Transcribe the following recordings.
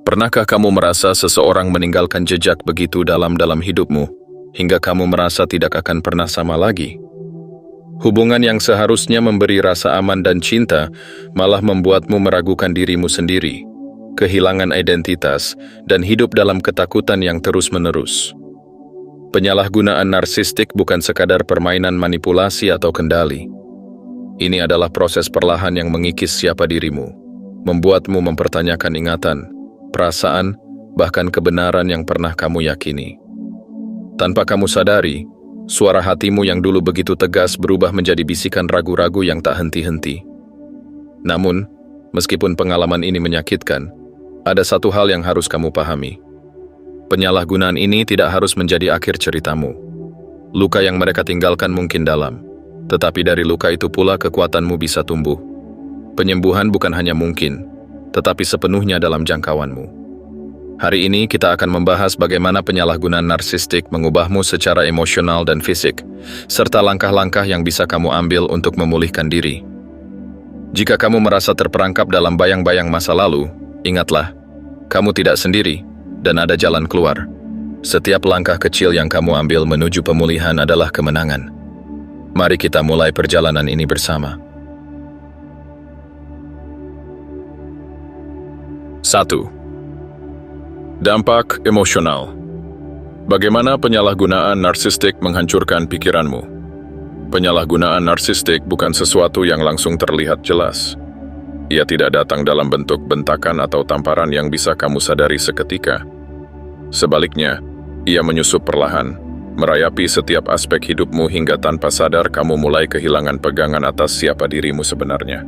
Pernahkah kamu merasa seseorang meninggalkan jejak begitu dalam hidupmu, hingga kamu merasa tidak akan pernah sama lagi? Hubungan yang seharusnya memberi rasa aman dan cinta, malah membuatmu meragukan dirimu sendiri, kehilangan identitas, dan hidup dalam ketakutan yang terus-menerus. Penyalahgunaan narsistik bukan sekadar permainan manipulasi atau kendali. Ini adalah proses perlahan yang mengikis siapa dirimu, membuatmu mempertanyakan ingatan, perasaan, bahkan kebenaran yang pernah kamu yakini. Tanpa kamu sadari, suara hatimu yang dulu begitu tegas berubah menjadi bisikan ragu-ragu yang tak henti-henti. Namun, meskipun pengalaman ini menyakitkan, ada satu hal yang harus kamu pahami. Penyalahgunaan ini tidak harus menjadi akhir ceritamu. Luka yang mereka tinggalkan mungkin dalam, tetapi dari luka itu pula kekuatanmu bisa tumbuh. Penyembuhan bukan hanya mungkin, tetapi sepenuhnya dalam jangkauanmu. Hari ini kita akan membahas bagaimana penyalahgunaan narsistik mengubahmu secara emosional dan fisik, serta langkah-langkah yang bisa kamu ambil untuk memulihkan diri. Jika kamu merasa terperangkap dalam bayang-bayang masa lalu, ingatlah, kamu tidak sendiri dan ada jalan keluar. Setiap langkah kecil yang kamu ambil menuju pemulihan adalah kemenangan. Mari kita mulai perjalanan ini bersama. 1. Dampak emosional. Bagaimana penyalahgunaan narsistik menghancurkan pikiranmu? Penyalahgunaan narsistik bukan sesuatu yang langsung terlihat jelas. Ia tidak datang dalam bentuk bentakan atau tamparan yang bisa kamu sadari seketika. Sebaliknya, ia menyusup perlahan, merayapi setiap aspek hidupmu hingga tanpa sadar kamu mulai kehilangan pegangan atas siapa dirimu sebenarnya.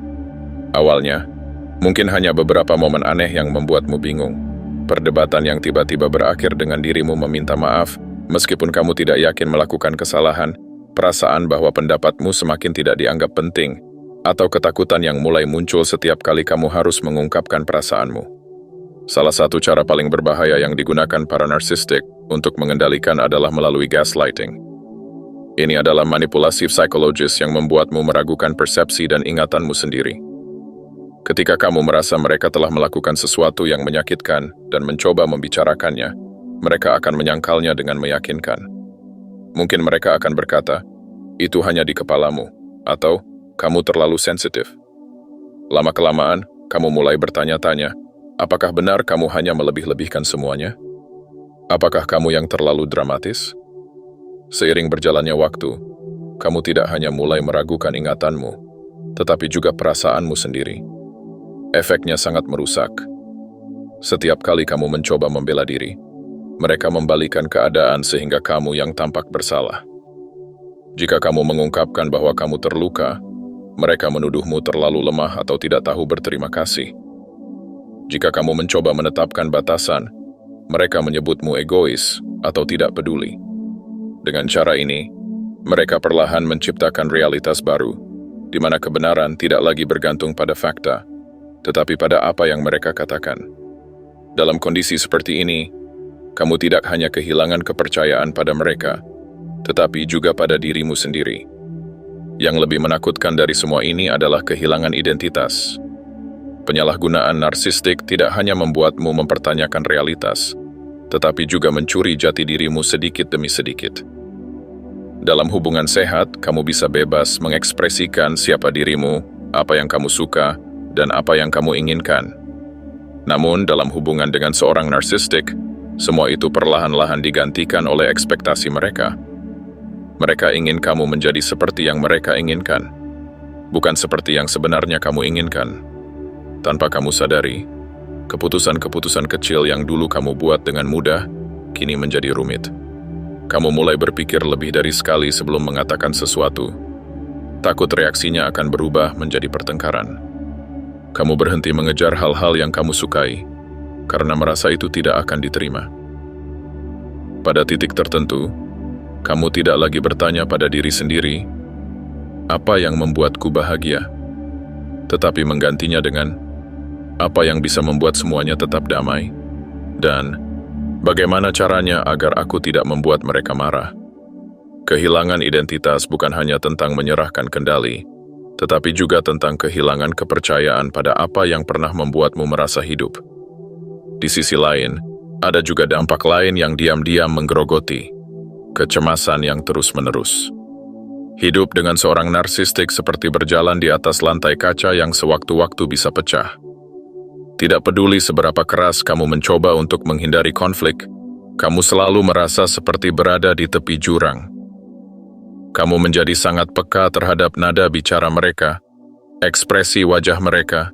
Awalnya, mungkin hanya beberapa momen aneh yang membuatmu bingung. Perdebatan yang tiba-tiba berakhir dengan dirimu meminta maaf, meskipun kamu tidak yakin melakukan kesalahan, perasaan bahwa pendapatmu semakin tidak dianggap penting, atau ketakutan yang mulai muncul setiap kali kamu harus mengungkapkan perasaanmu. Salah satu cara paling berbahaya yang digunakan para narsistik untuk mengendalikan adalah melalui gaslighting. Ini adalah manipulasi psikologis yang membuatmu meragukan persepsi dan ingatanmu sendiri. Ketika kamu merasa mereka telah melakukan sesuatu yang menyakitkan dan mencoba membicarakannya, mereka akan menyangkalnya dengan meyakinkan. Mungkin mereka akan berkata, itu hanya di kepalamu, atau kamu terlalu sensitif. Lama-kelamaan, kamu mulai bertanya-tanya, apakah benar kamu hanya melebih-lebihkan semuanya? Apakah kamu yang terlalu dramatis? Seiring berjalannya waktu, kamu tidak hanya mulai meragukan ingatanmu, tetapi juga perasaanmu sendiri. Efeknya sangat merusak. Setiap kali kamu mencoba membela diri, mereka membalikan keadaan sehingga kamu yang tampak bersalah. Jika kamu mengungkapkan bahwa kamu terluka, mereka menuduhmu terlalu lemah atau tidak tahu berterima kasih. Jika kamu mencoba menetapkan batasan, mereka menyebutmu egois atau tidak peduli. Dengan cara ini, mereka perlahan menciptakan realitas baru, di mana kebenaran tidak lagi bergantung pada fakta, tetapi pada apa yang mereka katakan. Dalam kondisi seperti ini, kamu tidak hanya kehilangan kepercayaan pada mereka, tetapi juga pada dirimu sendiri. Yang lebih menakutkan dari semua ini adalah kehilangan identitas. Penyalahgunaan narsistik tidak hanya membuatmu mempertanyakan realitas, tetapi juga mencuri jati dirimu sedikit demi sedikit. Dalam hubungan sehat, kamu bisa bebas mengekspresikan siapa dirimu, apa yang kamu suka, dan apa yang kamu inginkan. Namun, dalam hubungan dengan seorang narsistik, semua itu perlahan-lahan digantikan oleh ekspektasi mereka. Mereka ingin kamu menjadi seperti yang mereka inginkan, bukan seperti yang sebenarnya kamu inginkan. Tanpa kamu sadari, keputusan-keputusan kecil yang dulu kamu buat dengan mudah, kini menjadi rumit. Kamu mulai berpikir lebih dari sekali sebelum mengatakan sesuatu. Takut reaksinya akan berubah menjadi pertengkaran. Kamu berhenti mengejar hal-hal yang kamu sukai, karena merasa itu tidak akan diterima. Pada titik tertentu, kamu tidak lagi bertanya pada diri sendiri, apa yang membuatku bahagia? Tetapi menggantinya dengan, apa yang bisa membuat semuanya tetap damai? Dan, bagaimana caranya agar aku tidak membuat mereka marah? Kehilangan identitas bukan hanya tentang menyerahkan kendali, tetapi juga tentang kehilangan kepercayaan pada apa yang pernah membuatmu merasa hidup. Di sisi lain, ada juga dampak lain yang diam-diam menggerogoti, kecemasan yang terus-menerus. Hidup dengan seorang narsistik seperti berjalan di atas lantai kaca yang sewaktu-waktu bisa pecah. Tidak peduli seberapa keras kamu mencoba untuk menghindari konflik, kamu selalu merasa seperti berada di tepi jurang. Kamu menjadi sangat peka terhadap nada bicara mereka, ekspresi wajah mereka,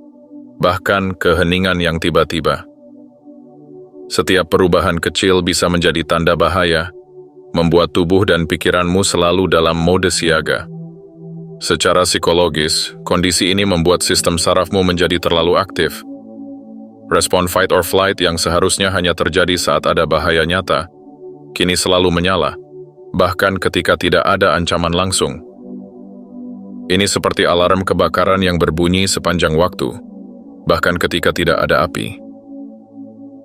bahkan keheningan yang tiba-tiba. Setiap perubahan kecil bisa menjadi tanda bahaya, membuat tubuh dan pikiranmu selalu dalam mode siaga. Secara psikologis, kondisi ini membuat sistem sarafmu menjadi terlalu aktif. Respon fight or flight yang seharusnya hanya terjadi saat ada bahaya nyata, kini selalu menyala, bahkan ketika tidak ada ancaman langsung. Ini seperti alarm kebakaran yang berbunyi sepanjang waktu, bahkan ketika tidak ada api.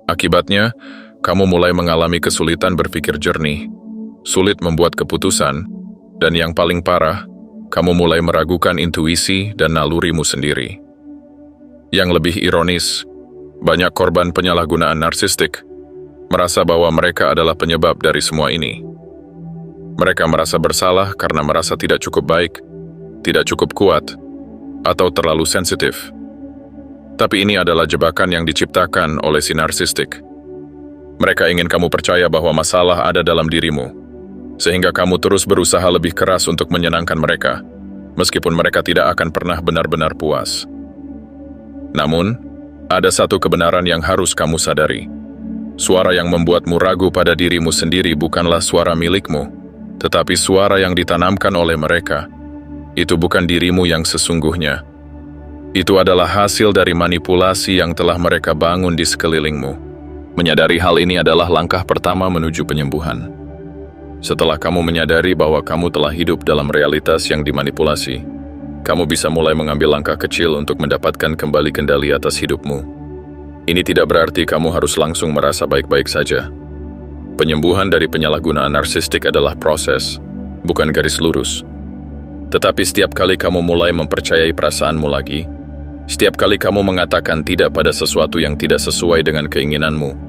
Akibatnya, kamu mulai mengalami kesulitan berpikir jernih, sulit membuat keputusan, dan yang paling parah, kamu mulai meragukan intuisi dan nalurimu sendiri. Yang lebih ironis, banyak korban penyalahgunaan narsistik merasa bahwa mereka adalah penyebab dari semua ini. Mereka merasa bersalah karena merasa tidak cukup baik, tidak cukup kuat, atau terlalu sensitif. Tapi ini adalah jebakan yang diciptakan oleh si narsistik. Mereka ingin kamu percaya bahwa masalah ada dalam dirimu, sehingga kamu terus berusaha lebih keras untuk menyenangkan mereka, meskipun mereka tidak akan pernah benar-benar puas. Namun, ada satu kebenaran yang harus kamu sadari. Suara yang membuatmu ragu pada dirimu sendiri bukanlah suara milikmu, tetapi suara yang ditanamkan oleh mereka. Itu bukan dirimu yang sesungguhnya. Itu adalah hasil dari manipulasi yang telah mereka bangun di sekelilingmu. Menyadari hal ini adalah langkah pertama menuju penyembuhan. Setelah kamu menyadari bahwa kamu telah hidup dalam realitas yang dimanipulasi, kamu bisa mulai mengambil langkah kecil untuk mendapatkan kembali kendali atas hidupmu. Ini tidak berarti kamu harus langsung merasa baik-baik saja. Penyembuhan dari penyalahgunaan narsistik adalah proses, bukan garis lurus. Tetapi setiap kali kamu mulai mempercayai perasaanmu lagi, setiap kali kamu mengatakan tidak pada sesuatu yang tidak sesuai dengan keinginanmu,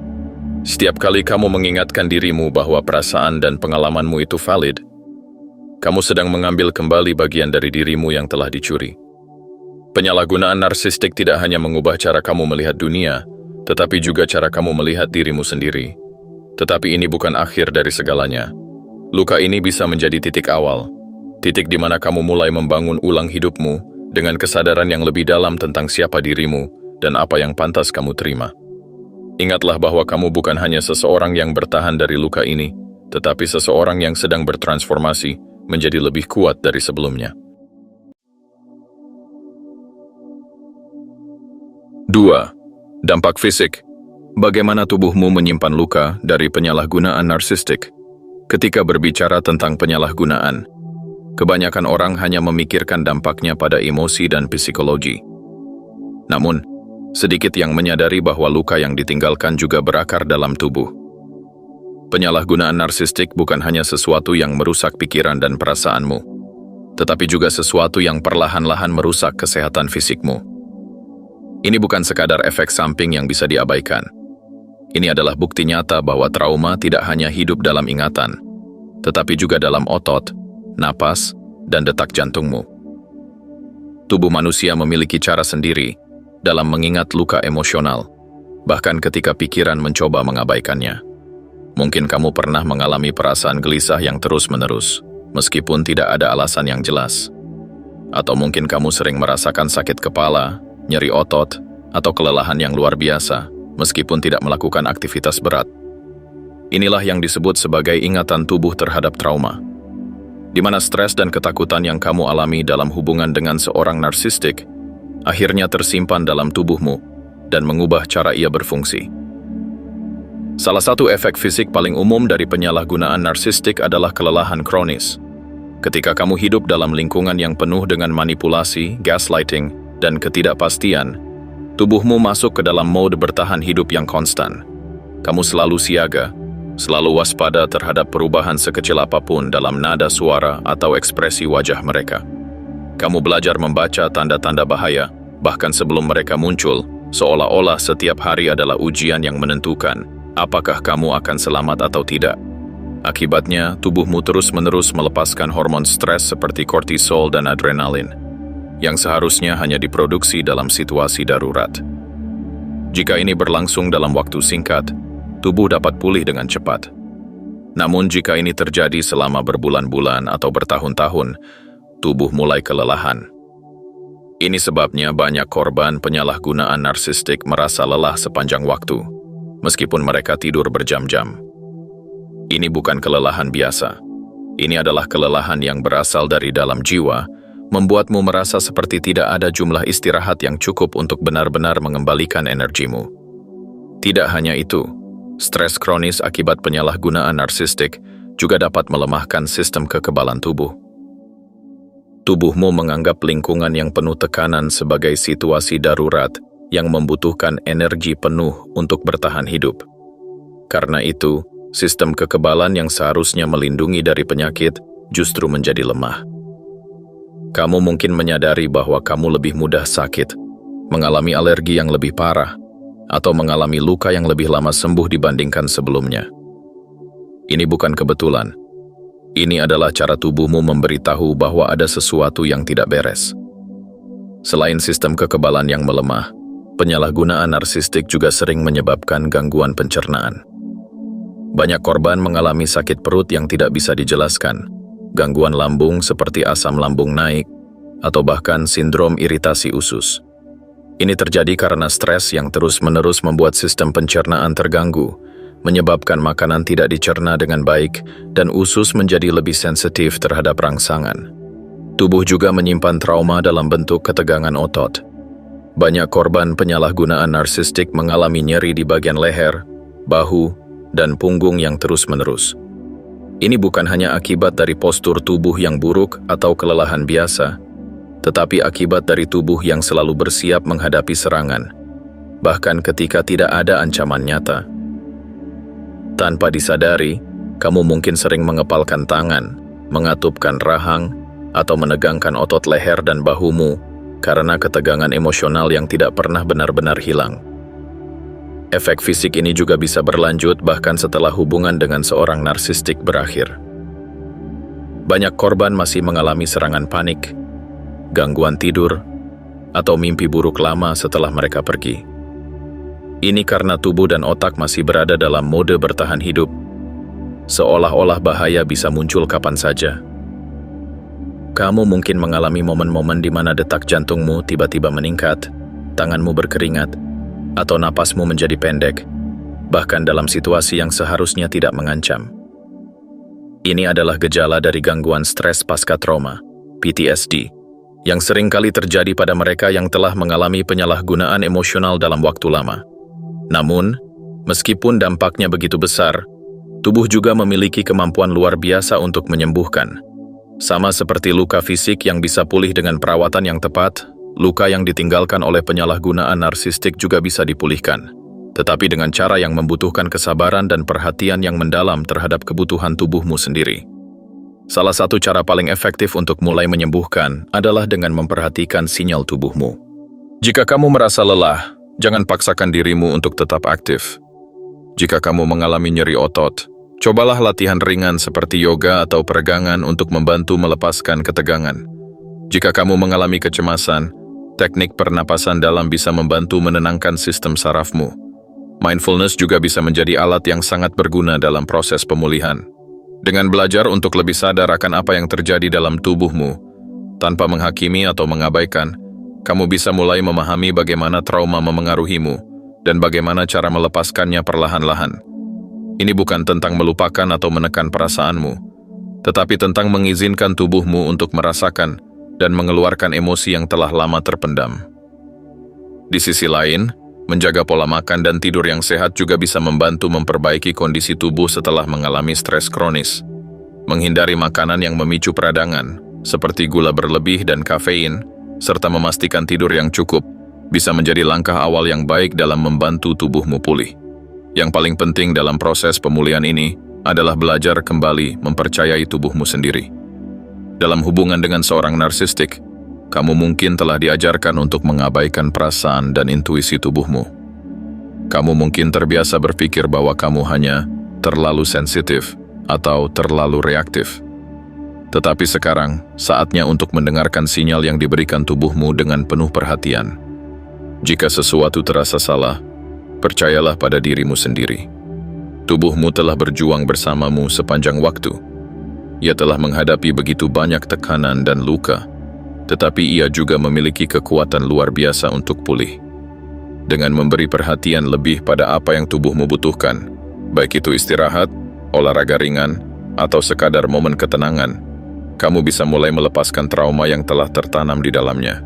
setiap kali kamu mengingatkan dirimu bahwa perasaan dan pengalamanmu itu valid, kamu sedang mengambil kembali bagian dari dirimu yang telah dicuri. Penyalahgunaan narsistik tidak hanya mengubah cara kamu melihat dunia, tetapi juga cara kamu melihat dirimu sendiri. Tetapi ini bukan akhir dari segalanya. Luka ini bisa menjadi titik awal, titik di mana kamu mulai membangun ulang hidupmu dengan kesadaran yang lebih dalam tentang siapa dirimu dan apa yang pantas kamu terima. Ingatlah bahwa kamu bukan hanya seseorang yang bertahan dari luka ini, tetapi seseorang yang sedang bertransformasi menjadi lebih kuat dari sebelumnya. 2. Dampak fisik. Bagaimana tubuhmu menyimpan luka dari penyalahgunaan narsistik? Ketika berbicara tentang penyalahgunaan, kebanyakan orang hanya memikirkan dampaknya pada emosi dan psikologi. Namun, sedikit yang menyadari bahwa luka yang ditinggalkan juga berakar dalam tubuh. Penyalahgunaan narsistik bukan hanya sesuatu yang merusak pikiran dan perasaanmu, tetapi juga sesuatu yang perlahan-lahan merusak kesehatan fisikmu. Ini bukan sekadar efek samping yang bisa diabaikan. Ini adalah bukti nyata bahwa trauma tidak hanya hidup dalam ingatan, tetapi juga dalam otot, napas, dan detak jantungmu. Tubuh manusia memiliki cara sendiri dalam mengingat luka emosional, bahkan ketika pikiran mencoba mengabaikannya. Mungkin kamu pernah mengalami perasaan gelisah yang terus-menerus, meskipun tidak ada alasan yang jelas. Atau mungkin kamu sering merasakan sakit kepala, nyeri otot, atau kelelahan yang luar biasa, meskipun tidak melakukan aktivitas berat. Inilah yang disebut sebagai ingatan tubuh terhadap trauma, di mana stres dan ketakutan yang kamu alami dalam hubungan dengan seorang narsistik akhirnya tersimpan dalam tubuhmu dan mengubah cara ia berfungsi. Salah satu efek fisik paling umum dari penyalahgunaan narsistik adalah kelelahan kronis. Ketika kamu hidup dalam lingkungan yang penuh dengan manipulasi, gaslighting, dan ketidakpastian, tubuhmu masuk ke dalam mode bertahan hidup yang konstan. Kamu selalu siaga, selalu waspada terhadap perubahan sekecil apapun dalam nada suara atau ekspresi wajah mereka. Kamu belajar membaca tanda-tanda bahaya, bahkan sebelum mereka muncul, seolah-olah setiap hari adalah ujian yang menentukan apakah kamu akan selamat atau tidak. Akibatnya, tubuhmu terus-menerus melepaskan hormon stres seperti kortisol dan adrenalin, yang seharusnya hanya diproduksi dalam situasi darurat. Jika ini berlangsung dalam waktu singkat, tubuh dapat pulih dengan cepat. Namun jika ini terjadi selama berbulan-bulan atau bertahun-tahun, tubuh mulai kelelahan. Ini sebabnya banyak korban penyalahgunaan narsistik merasa lelah sepanjang waktu, meskipun mereka tidur berjam-jam. Ini bukan kelelahan biasa. Ini adalah kelelahan yang berasal dari dalam jiwa, membuatmu merasa seperti tidak ada jumlah istirahat yang cukup untuk benar-benar mengembalikan energimu. Tidak hanya itu, stres kronis akibat penyalahgunaan narsistik juga dapat melemahkan sistem kekebalan tubuh. Tubuhmu menganggap lingkungan yang penuh tekanan sebagai situasi darurat yang membutuhkan energi penuh untuk bertahan hidup. Karena itu, sistem kekebalan yang seharusnya melindungi dari penyakit justru menjadi lemah. Kamu mungkin menyadari bahwa kamu lebih mudah sakit, mengalami alergi yang lebih parah, atau mengalami luka yang lebih lama sembuh dibandingkan sebelumnya. Ini bukan kebetulan. Ini adalah cara tubuhmu memberitahu bahwa ada sesuatu yang tidak beres. Selain sistem kekebalan yang melemah, penyalahgunaan narsistik juga sering menyebabkan gangguan pencernaan. Banyak korban mengalami sakit perut yang tidak bisa dijelaskan, gangguan lambung seperti asam lambung naik, atau bahkan sindrom iritasi usus. Ini terjadi karena stres yang terus-menerus membuat sistem pencernaan terganggu, menyebabkan makanan tidak dicerna dengan baik, dan usus menjadi lebih sensitif terhadap rangsangan. Tubuh juga menyimpan trauma dalam bentuk ketegangan otot. Banyak korban penyalahgunaan narsistik mengalami nyeri di bagian leher, bahu, dan punggung yang terus-menerus. Ini bukan hanya akibat dari postur tubuh yang buruk atau kelelahan biasa, tetapi akibat dari tubuh yang selalu bersiap menghadapi serangan, bahkan ketika tidak ada ancaman nyata. Tanpa disadari, kamu mungkin sering mengepalkan tangan, mengatupkan rahang, atau menegangkan otot leher dan bahumu karena ketegangan emosional yang tidak pernah benar-benar hilang. Efek fisik ini juga bisa berlanjut bahkan setelah hubungan dengan seorang narsistik berakhir. Banyak korban masih mengalami serangan panik, gangguan tidur, atau mimpi buruk lama setelah mereka pergi. Ini karena tubuh dan otak masih berada dalam mode bertahan hidup, seolah-olah bahaya bisa muncul kapan saja. Kamu mungkin mengalami momen-momen di mana detak jantungmu tiba-tiba meningkat, tanganmu berkeringat, atau napasmu menjadi pendek, bahkan dalam situasi yang seharusnya tidak mengancam. Ini adalah gejala dari gangguan stres pasca trauma, PTSD, yang sering kali terjadi pada mereka yang telah mengalami penyalahgunaan emosional dalam waktu lama. Namun, meskipun dampaknya begitu besar, tubuh juga memiliki kemampuan luar biasa untuk menyembuhkan. Sama seperti luka fisik yang bisa pulih dengan perawatan yang tepat, luka yang ditinggalkan oleh penyalahgunaan narsistik juga bisa dipulihkan, tetapi dengan cara yang membutuhkan kesabaran dan perhatian yang mendalam terhadap kebutuhan tubuhmu sendiri. Salah satu cara paling efektif untuk mulai menyembuhkan adalah dengan memperhatikan sinyal tubuhmu. Jika kamu merasa lelah, jangan paksakan dirimu untuk tetap aktif. Jika kamu mengalami nyeri otot, cobalah latihan ringan seperti yoga atau peregangan untuk membantu melepaskan ketegangan. Jika kamu mengalami kecemasan, teknik pernapasan dalam bisa membantu menenangkan sistem sarafmu. Mindfulness juga bisa menjadi alat yang sangat berguna dalam proses pemulihan. Dengan belajar untuk lebih sadar akan apa yang terjadi dalam tubuhmu, tanpa menghakimi atau mengabaikan, kamu bisa mulai memahami bagaimana trauma memengaruhimu dan bagaimana cara melepaskannya perlahan-lahan. Ini bukan tentang melupakan atau menekan perasaanmu, tetapi tentang mengizinkan tubuhmu untuk merasakan dan mengeluarkan emosi yang telah lama terpendam. Di sisi lain, menjaga pola makan dan tidur yang sehat juga bisa membantu memperbaiki kondisi tubuh setelah mengalami stres kronis. Menghindari makanan yang memicu peradangan, seperti gula berlebih dan kafein, serta memastikan tidur yang cukup, bisa menjadi langkah awal yang baik dalam membantu tubuhmu pulih. Yang paling penting dalam proses pemulihan ini adalah belajar kembali mempercayai tubuhmu sendiri. Dalam hubungan dengan seorang narsistik, Kamu mungkin telah diajarkan untuk mengabaikan perasaan dan intuisi tubuhmu. Kamu mungkin terbiasa berpikir bahwa kamu hanya terlalu sensitif atau terlalu reaktif. Tetapi sekarang, saatnya untuk mendengarkan sinyal yang diberikan tubuhmu dengan penuh perhatian. Jika sesuatu terasa salah, percayalah pada dirimu sendiri. Tubuhmu telah berjuang bersamamu sepanjang waktu. Ia telah menghadapi begitu banyak tekanan dan luka, tetapi ia juga memiliki kekuatan luar biasa untuk pulih. Dengan memberi perhatian lebih pada apa yang tubuhmu butuhkan, baik itu istirahat, olahraga ringan, atau sekadar momen ketenangan, kamu bisa mulai melepaskan trauma yang telah tertanam di dalamnya.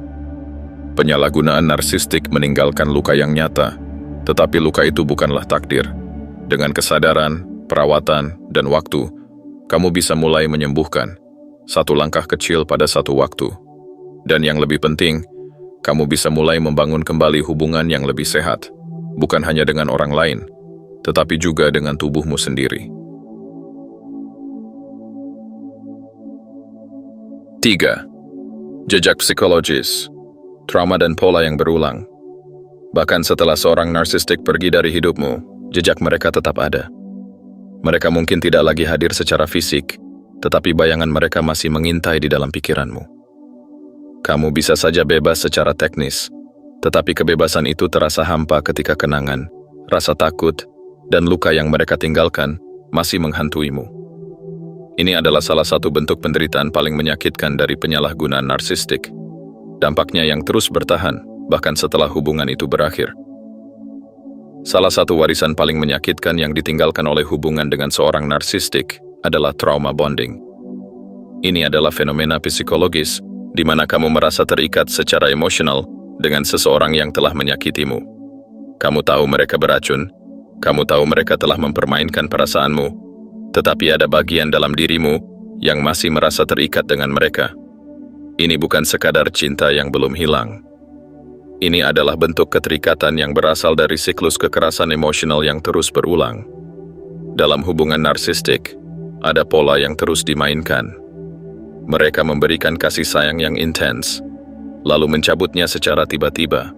Penyalahgunaan narsistik meninggalkan luka yang nyata, tetapi luka itu bukanlah takdir. Dengan kesadaran, perawatan, dan waktu, kamu bisa mulai menyembuhkan, satu langkah kecil pada satu waktu. Dan yang lebih penting, kamu bisa mulai membangun kembali hubungan yang lebih sehat, bukan hanya dengan orang lain, tetapi juga dengan tubuhmu sendiri. 3. Jejak psikologis, trauma dan pola yang berulang. Bahkan setelah seorang narsistik pergi dari hidupmu, jejak mereka tetap ada. Mereka mungkin tidak lagi hadir secara fisik, tetapi bayangan mereka masih mengintai di dalam pikiranmu. Kamu bisa saja bebas secara teknis, tetapi kebebasan itu terasa hampa ketika kenangan, rasa takut, dan luka yang mereka tinggalkan masih menghantuimu. Ini adalah salah satu bentuk penderitaan paling menyakitkan dari penyalahgunaan narsistik. Dampaknya yang terus bertahan, bahkan setelah hubungan itu berakhir. Salah satu warisan paling menyakitkan yang ditinggalkan oleh hubungan dengan seorang narsistik adalah trauma bonding. Ini adalah fenomena psikologis di mana kamu merasa terikat secara emosional dengan seseorang yang telah menyakitimu. Kamu tahu mereka beracun, kamu tahu mereka telah mempermainkan perasaanmu, tetapi ada bagian dalam dirimu yang masih merasa terikat dengan mereka. Ini bukan sekadar cinta yang belum hilang. Ini adalah bentuk keterikatan yang berasal dari siklus kekerasan emosional yang terus berulang. Dalam hubungan narsistik, ada pola yang terus dimainkan. Mereka memberikan kasih sayang yang intens, lalu mencabutnya secara tiba-tiba,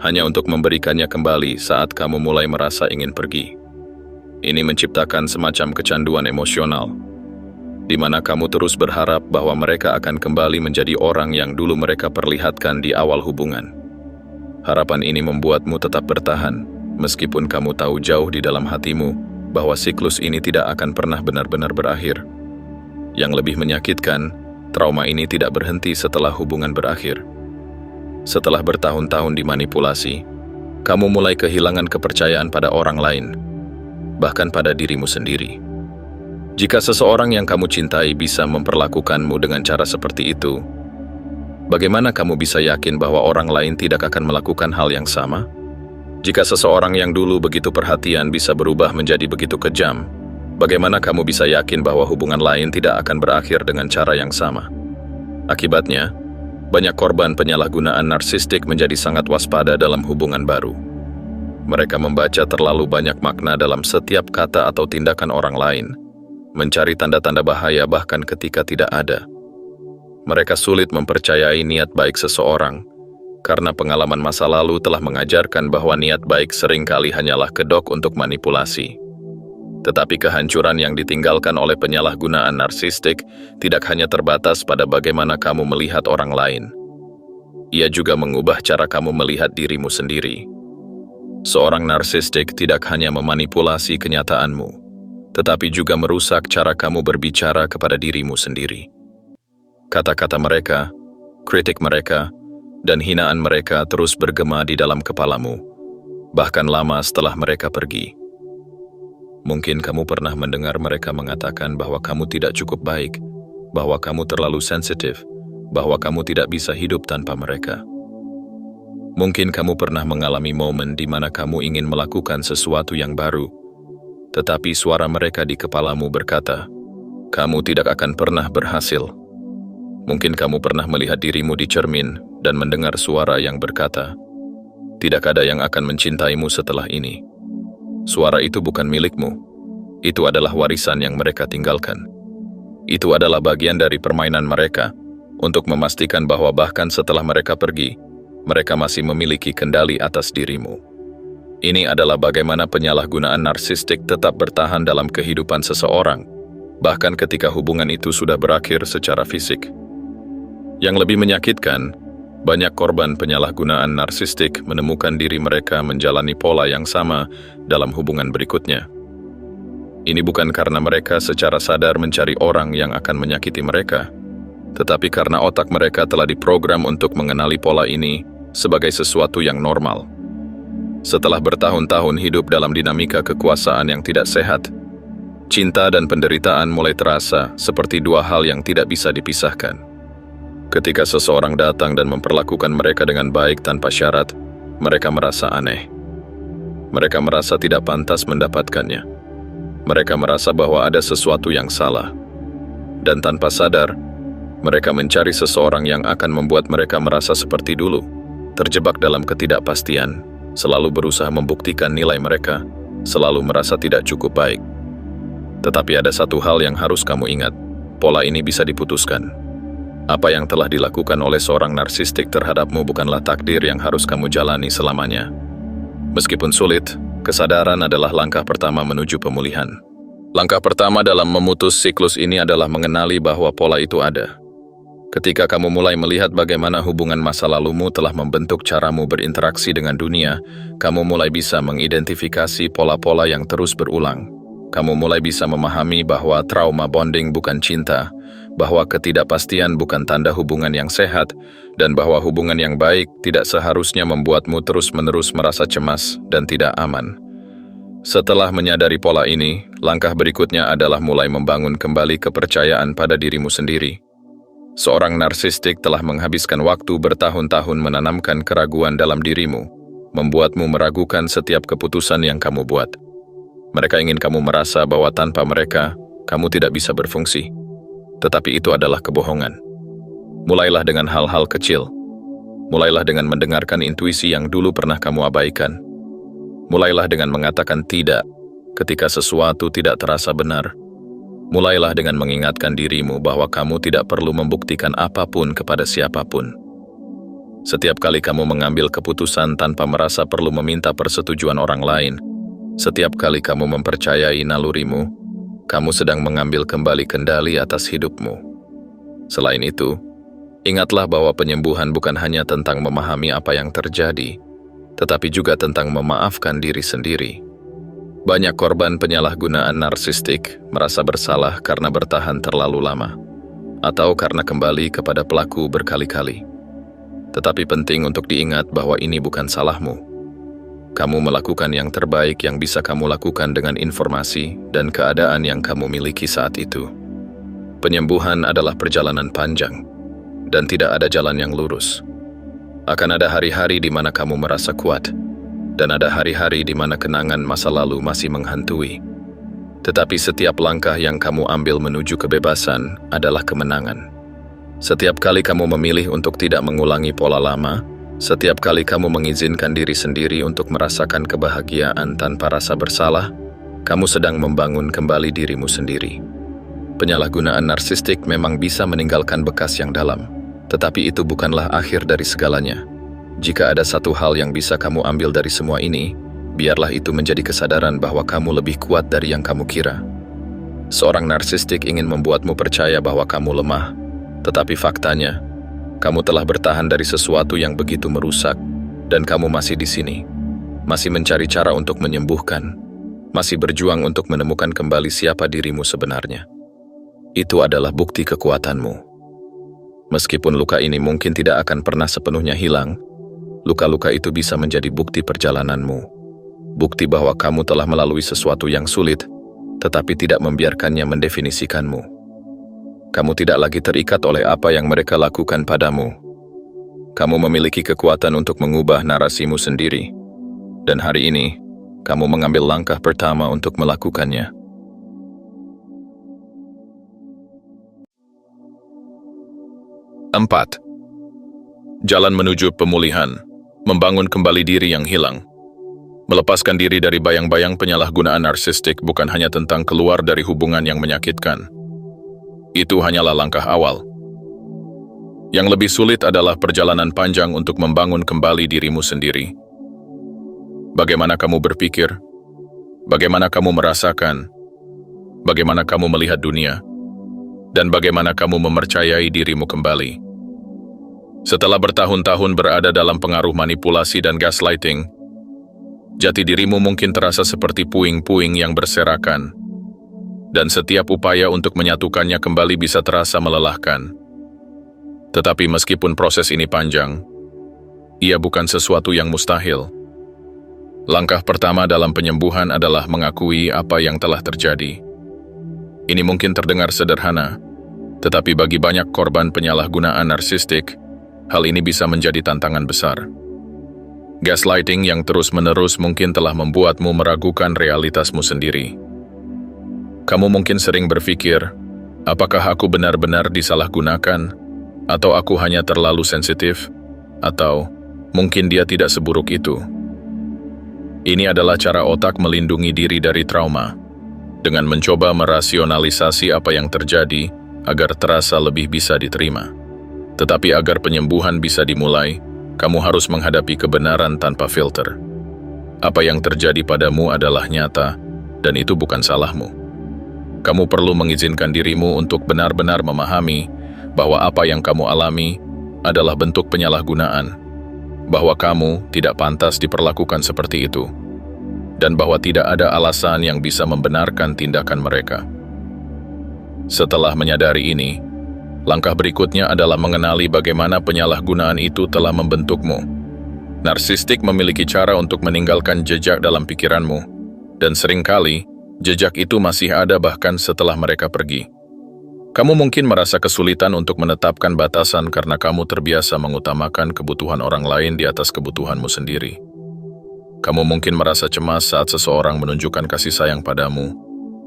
hanya untuk memberikannya kembali saat kamu mulai merasa ingin pergi. Ini menciptakan semacam kecanduan emosional, di mana kamu terus berharap bahwa mereka akan kembali menjadi orang yang dulu mereka perlihatkan di awal hubungan. Harapan ini membuatmu tetap bertahan, meskipun kamu tahu jauh di dalam hatimu bahwa siklus ini tidak akan pernah benar-benar berakhir. Yang lebih menyakitkan, trauma ini tidak berhenti setelah hubungan berakhir. Setelah bertahun-tahun dimanipulasi, kamu mulai kehilangan kepercayaan pada orang lain, bahkan pada dirimu sendiri. Jika seseorang yang kamu cintai bisa memperlakukanmu dengan cara seperti itu, bagaimana kamu bisa yakin bahwa orang lain tidak akan melakukan hal yang sama? Jika seseorang yang dulu begitu perhatian bisa berubah menjadi begitu kejam, bagaimana kamu bisa yakin bahwa hubungan lain tidak akan berakhir dengan cara yang sama? Akibatnya, banyak korban penyalahgunaan narsistik menjadi sangat waspada dalam hubungan baru. Mereka membaca terlalu banyak makna dalam setiap kata atau tindakan orang lain, mencari tanda-tanda bahaya bahkan ketika tidak ada. Mereka sulit mempercayai niat baik seseorang, karena pengalaman masa lalu telah mengajarkan bahwa niat baik seringkali hanyalah kedok untuk manipulasi. Tetapi kehancuran yang ditinggalkan oleh penyalahgunaan narsistik tidak hanya terbatas pada bagaimana kamu melihat orang lain. Ia juga mengubah cara kamu melihat dirimu sendiri. Seorang narsistik tidak hanya memanipulasi kenyataanmu, tetapi juga merusak cara kamu berbicara kepada dirimu sendiri. Kata-kata mereka, kritik mereka, dan hinaan mereka terus bergema di dalam kepalamu, bahkan lama setelah mereka pergi. Mungkin kamu pernah mendengar mereka mengatakan bahwa kamu tidak cukup baik, bahwa kamu terlalu sensitif, bahwa kamu tidak bisa hidup tanpa mereka. Mungkin kamu pernah mengalami momen di mana kamu ingin melakukan sesuatu yang baru, tetapi suara mereka di kepalamu berkata, kamu tidak akan pernah berhasil. Mungkin kamu pernah melihat dirimu di cermin dan mendengar suara yang berkata, tidak ada yang akan mencintaimu setelah ini. Suara itu bukan milikmu. Itu adalah warisan yang mereka tinggalkan. Itu adalah bagian dari permainan mereka untuk memastikan bahwa bahkan setelah mereka pergi, mereka masih memiliki kendali atas dirimu. Ini adalah bagaimana penyalahgunaan narsistik tetap bertahan dalam kehidupan seseorang, bahkan ketika hubungan itu sudah berakhir secara fisik. Yang lebih menyakitkan, banyak korban penyalahgunaan narsistik menemukan diri mereka menjalani pola yang sama dalam hubungan berikutnya. Ini bukan karena mereka secara sadar mencari orang yang akan menyakiti mereka, tetapi karena otak mereka telah diprogram untuk mengenali pola ini sebagai sesuatu yang normal. Setelah bertahun-tahun hidup dalam dinamika kekuasaan yang tidak sehat, cinta dan penderitaan mulai terasa seperti dua hal yang tidak bisa dipisahkan. Ketika seseorang datang dan memperlakukan mereka dengan baik tanpa syarat, mereka merasa aneh. Mereka merasa tidak pantas mendapatkannya. Mereka merasa bahwa ada sesuatu yang salah. Dan tanpa sadar, mereka mencari seseorang yang akan membuat mereka merasa seperti dulu, terjebak dalam ketidakpastian, selalu berusaha membuktikan nilai mereka, selalu merasa tidak cukup baik. Tetapi ada satu hal yang harus kamu ingat, pola ini bisa diputuskan. Apa yang telah dilakukan oleh seorang narsistik terhadapmu bukanlah takdir yang harus kamu jalani selamanya. Meskipun sulit, kesadaran adalah langkah pertama menuju pemulihan. Langkah pertama dalam memutus siklus ini adalah mengenali bahwa pola itu ada. Ketika kamu mulai melihat bagaimana hubungan masa lalumu telah membentuk caramu berinteraksi dengan dunia, kamu mulai bisa mengidentifikasi pola-pola yang terus berulang. Kamu mulai bisa memahami bahwa trauma bonding bukan cinta, bahwa ketidakpastian bukan tanda hubungan yang sehat, dan bahwa hubungan yang baik tidak seharusnya membuatmu terus-menerus merasa cemas dan tidak aman. Setelah menyadari pola ini, langkah berikutnya adalah mulai membangun kembali kepercayaan pada dirimu sendiri. Seorang narsistik telah menghabiskan waktu bertahun-tahun menanamkan keraguan dalam dirimu, membuatmu meragukan setiap keputusan yang kamu buat. Mereka ingin kamu merasa bahwa tanpa mereka, kamu tidak bisa berfungsi. Tetapi itu adalah kebohongan. Mulailah dengan hal-hal kecil. Mulailah dengan mendengarkan intuisi yang dulu pernah kamu abaikan. Mulailah dengan mengatakan tidak ketika sesuatu tidak terasa benar. Mulailah dengan mengingatkan dirimu bahwa kamu tidak perlu membuktikan apapun kepada siapapun. Setiap kali kamu mengambil keputusan tanpa merasa perlu meminta persetujuan orang lain, setiap kali kamu mempercayai nalurimu, kamu sedang mengambil kembali kendali atas hidupmu. Selain itu, ingatlah bahwa penyembuhan bukan hanya tentang memahami apa yang terjadi, tetapi juga tentang memaafkan diri sendiri. Banyak korban penyalahgunaan narsistik merasa bersalah karena bertahan terlalu lama, atau karena kembali kepada pelaku berkali-kali. Tetapi penting untuk diingat bahwa ini bukan salahmu. Kamu melakukan yang terbaik yang bisa kamu lakukan dengan informasi dan keadaan yang kamu miliki saat itu. Penyembuhan adalah perjalanan panjang, dan tidak ada jalan yang lurus. Akan ada hari-hari di mana kamu merasa kuat, dan ada hari-hari di mana kenangan masa lalu masih menghantui. Tetapi setiap langkah yang kamu ambil menuju kebebasan adalah kemenangan. Setiap kali kamu memilih untuk tidak mengulangi pola lama, setiap kali kamu mengizinkan diri sendiri untuk merasakan kebahagiaan tanpa rasa bersalah, kamu sedang membangun kembali dirimu sendiri. Penyalahgunaan narsistik memang bisa meninggalkan bekas yang dalam, tetapi itu bukanlah akhir dari segalanya. Jika ada satu hal yang bisa kamu ambil dari semua ini, biarlah itu menjadi kesadaran bahwa kamu lebih kuat dari yang kamu kira. Seorang narsistik ingin membuatmu percaya bahwa kamu lemah, tetapi faktanya, kamu telah bertahan dari sesuatu yang begitu merusak, dan kamu masih di sini, masih mencari cara untuk menyembuhkan, masih berjuang untuk menemukan kembali siapa dirimu sebenarnya. Itu adalah bukti kekuatanmu. Meskipun luka ini mungkin tidak akan pernah sepenuhnya hilang, luka-luka itu bisa menjadi bukti perjalananmu. Bukti bahwa kamu telah melalui sesuatu yang sulit, tetapi tidak membiarkannya mendefinisikanmu. Kamu tidak lagi terikat oleh apa yang mereka lakukan padamu. Kamu memiliki kekuatan untuk mengubah narasimu sendiri. Dan hari ini, kamu mengambil langkah pertama untuk melakukannya. 4. Jalan menuju pemulihan. Membangun kembali diri yang hilang. Melepaskan diri dari bayang-bayang penyalahgunaan narsistik bukan hanya tentang keluar dari hubungan yang menyakitkan. Itu hanyalah langkah awal. Yang lebih sulit adalah perjalanan panjang untuk membangun kembali dirimu sendiri. Bagaimana kamu berpikir? Bagaimana kamu merasakan? Bagaimana kamu melihat dunia? Dan bagaimana kamu mempercayai dirimu kembali? Setelah bertahun-tahun berada dalam pengaruh manipulasi dan gaslighting, jati dirimu mungkin terasa seperti puing-puing yang berserakan, dan setiap upaya untuk menyatukannya kembali bisa terasa melelahkan. Tetapi meskipun proses ini panjang, ia bukan sesuatu yang mustahil. Langkah pertama dalam penyembuhan adalah mengakui apa yang telah terjadi. Ini mungkin terdengar sederhana, tetapi bagi banyak korban penyalahgunaan narsistik, hal ini bisa menjadi tantangan besar. Gaslighting yang terus-menerus mungkin telah membuatmu meragukan realitasmu sendiri. Kamu mungkin sering berpikir, apakah aku benar-benar disalahgunakan? Atau aku hanya terlalu sensitif? Atau mungkin dia tidak seburuk itu? Ini adalah cara otak melindungi diri dari trauma, dengan mencoba merasionalisasi apa yang terjadi agar terasa lebih bisa diterima. Tetapi agar penyembuhan bisa dimulai, kamu harus menghadapi kebenaran tanpa filter. Apa yang terjadi padamu adalah nyata, dan itu bukan salahmu. Kamu perlu mengizinkan dirimu untuk benar-benar memahami bahwa apa yang kamu alami adalah bentuk penyalahgunaan, bahwa kamu tidak pantas diperlakukan seperti itu, dan bahwa tidak ada alasan yang bisa membenarkan tindakan mereka. Setelah menyadari ini, langkah berikutnya adalah mengenali bagaimana penyalahgunaan itu telah membentukmu. Narsistik memiliki cara untuk meninggalkan jejak dalam pikiranmu, dan seringkali jejak itu masih ada bahkan setelah mereka pergi. Kamu mungkin merasa kesulitan untuk menetapkan batasan karena kamu terbiasa mengutamakan kebutuhan orang lain di atas kebutuhanmu sendiri. Kamu mungkin merasa cemas saat seseorang menunjukkan kasih sayang padamu,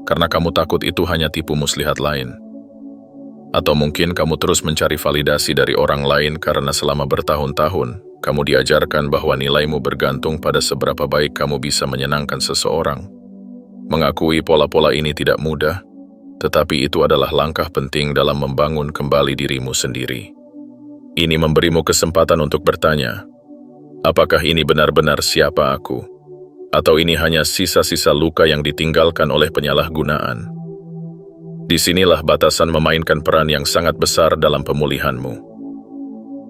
karena kamu takut itu hanya tipu muslihat lain. Atau mungkin kamu terus mencari validasi dari orang lain karena selama bertahun-tahun, kamu diajarkan bahwa nilaimu bergantung pada seberapa baik kamu bisa menyenangkan seseorang. Mengakui pola-pola ini tidak mudah, tetapi itu adalah langkah penting dalam membangun kembali dirimu sendiri. Ini memberimu kesempatan untuk bertanya, apakah ini benar-benar siapa aku? Atau ini hanya sisa-sisa luka yang ditinggalkan oleh penyalahgunaan? Disinilah batasan memainkan peran yang sangat besar dalam pemulihanmu.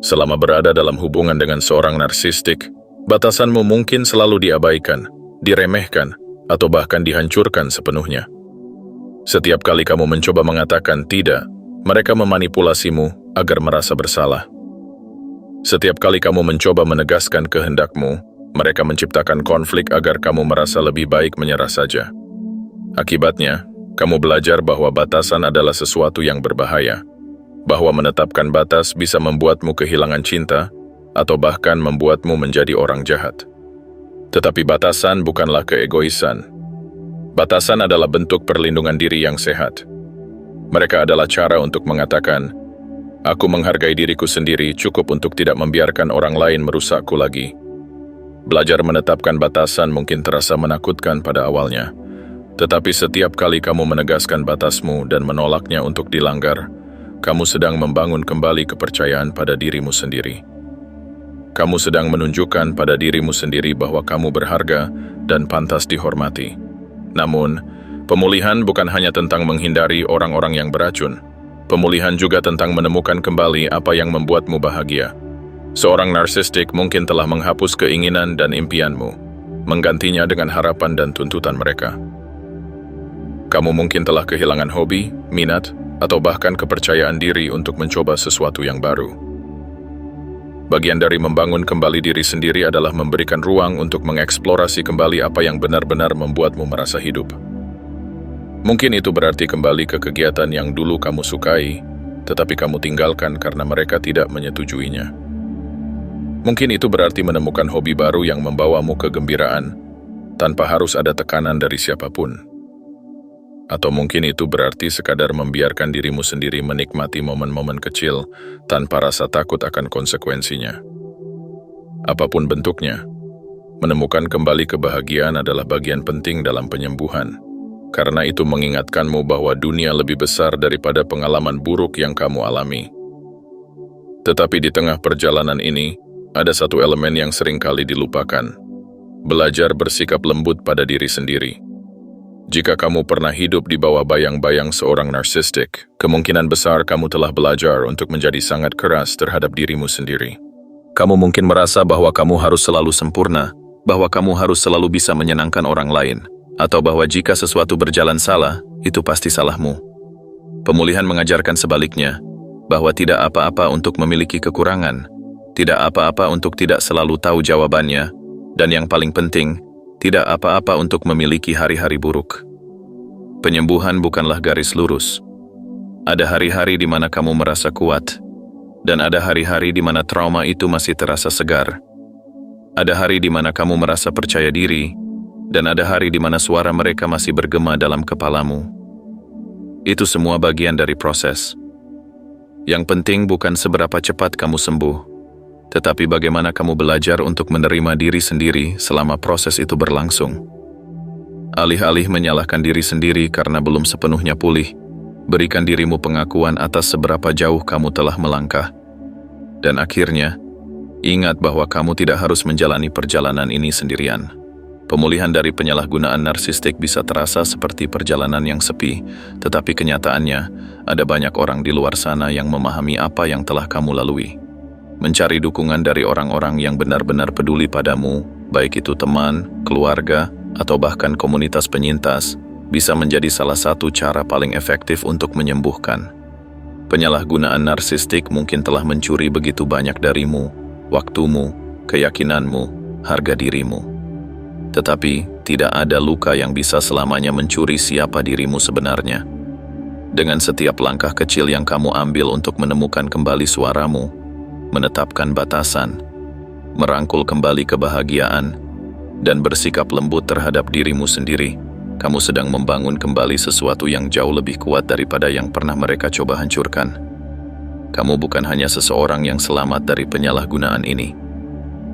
Selama berada dalam hubungan dengan seorang narsistik, batasanmu mungkin selalu diabaikan, diremehkan, atau bahkan dihancurkan sepenuhnya. Setiap kali kamu mencoba mengatakan tidak, mereka memanipulasimu agar merasa bersalah. Setiap kali kamu mencoba menegaskan kehendakmu, mereka menciptakan konflik agar kamu merasa lebih baik menyerah saja. Akibatnya, kamu belajar bahwa batasan adalah sesuatu yang berbahaya, bahwa menetapkan batas bisa membuatmu kehilangan cinta, atau bahkan membuatmu menjadi orang jahat. Tetapi batasan bukanlah keegoisan. Batasan adalah bentuk perlindungan diri yang sehat. Mereka adalah cara untuk mengatakan, aku menghargai diriku sendiri cukup untuk tidak membiarkan orang lain merusakku lagi. Belajar menetapkan batasan mungkin terasa menakutkan pada awalnya, tetapi setiap kali kamu menegaskan batasmu dan menolaknya untuk dilanggar, kamu sedang membangun kembali kepercayaan pada dirimu sendiri. Kamu sedang menunjukkan pada dirimu sendiri bahwa kamu berharga dan pantas dihormati. Namun, pemulihan bukan hanya tentang menghindari orang-orang yang beracun. Pemulihan juga tentang menemukan kembali apa yang membuatmu bahagia. Seorang narsistik mungkin telah menghapus keinginan dan impianmu, menggantinya dengan harapan dan tuntutan mereka. Kamu mungkin telah kehilangan hobi, minat, atau bahkan kepercayaan diri untuk mencoba sesuatu yang baru. Bagian dari membangun kembali diri sendiri adalah memberikan ruang untuk mengeksplorasi kembali apa yang benar-benar membuatmu merasa hidup. Mungkin itu berarti kembali ke kegiatan yang dulu kamu sukai, tetapi kamu tinggalkan karena mereka tidak menyetujuinya. Mungkin itu berarti menemukan hobi baru yang membawamu kegembiraan, tanpa harus ada tekanan dari siapapun. Atau mungkin itu berarti sekadar membiarkan dirimu sendiri menikmati momen-momen kecil tanpa rasa takut akan konsekuensinya. Apapun bentuknya, menemukan kembali kebahagiaan adalah bagian penting dalam penyembuhan, karena itu mengingatkanmu bahwa dunia lebih besar daripada pengalaman buruk yang kamu alami. Tetapi di tengah perjalanan ini, ada satu elemen yang sering kali dilupakan. Belajar bersikap lembut pada diri sendiri. Jika kamu pernah hidup di bawah bayang-bayang seorang narsistik, kemungkinan besar kamu telah belajar untuk menjadi sangat keras terhadap dirimu sendiri. Kamu mungkin merasa bahwa kamu harus selalu sempurna, bahwa kamu harus selalu bisa menyenangkan orang lain, atau bahwa jika sesuatu berjalan salah, itu pasti salahmu. Pemulihan mengajarkan sebaliknya, bahwa tidak apa-apa untuk memiliki kekurangan, tidak apa-apa untuk tidak selalu tahu jawabannya, dan yang paling penting, tidak apa-apa untuk memiliki hari-hari buruk. Penyembuhan bukanlah garis lurus. Ada hari-hari di mana kamu merasa kuat, dan ada hari-hari di mana trauma itu masih terasa segar. Ada hari di mana kamu merasa percaya diri, dan ada hari di mana suara mereka masih bergema dalam kepalamu. Itu semua bagian dari proses. Yang penting bukan seberapa cepat kamu sembuh, tetapi bagaimana kamu belajar untuk menerima diri sendiri selama proses itu berlangsung. Alih-alih menyalahkan diri sendiri karena belum sepenuhnya pulih, berikan dirimu pengakuan atas seberapa jauh kamu telah melangkah. Dan akhirnya, ingat bahwa kamu tidak harus menjalani perjalanan ini sendirian. Pemulihan dari penyalahgunaan narsistik bisa terasa seperti perjalanan yang sepi, tetapi kenyataannya, ada banyak orang di luar sana yang memahami apa yang telah kamu lalui. Mencari dukungan dari orang-orang yang benar-benar peduli padamu, baik itu teman, keluarga, atau bahkan komunitas penyintas, bisa menjadi salah satu cara paling efektif untuk menyembuhkan. Penyalahgunaan narsistik mungkin telah mencuri begitu banyak darimu, waktumu, keyakinanmu, harga dirimu. Tetapi, tidak ada luka yang bisa selamanya mencuri siapa dirimu sebenarnya. Dengan setiap langkah kecil yang kamu ambil untuk menemukan kembali suaramu, menetapkan batasan, merangkul kembali kebahagiaan, dan bersikap lembut terhadap dirimu sendiri, kamu sedang membangun kembali sesuatu yang jauh lebih kuat daripada yang pernah mereka coba hancurkan. Kamu bukan hanya seseorang yang selamat dari penyalahgunaan ini.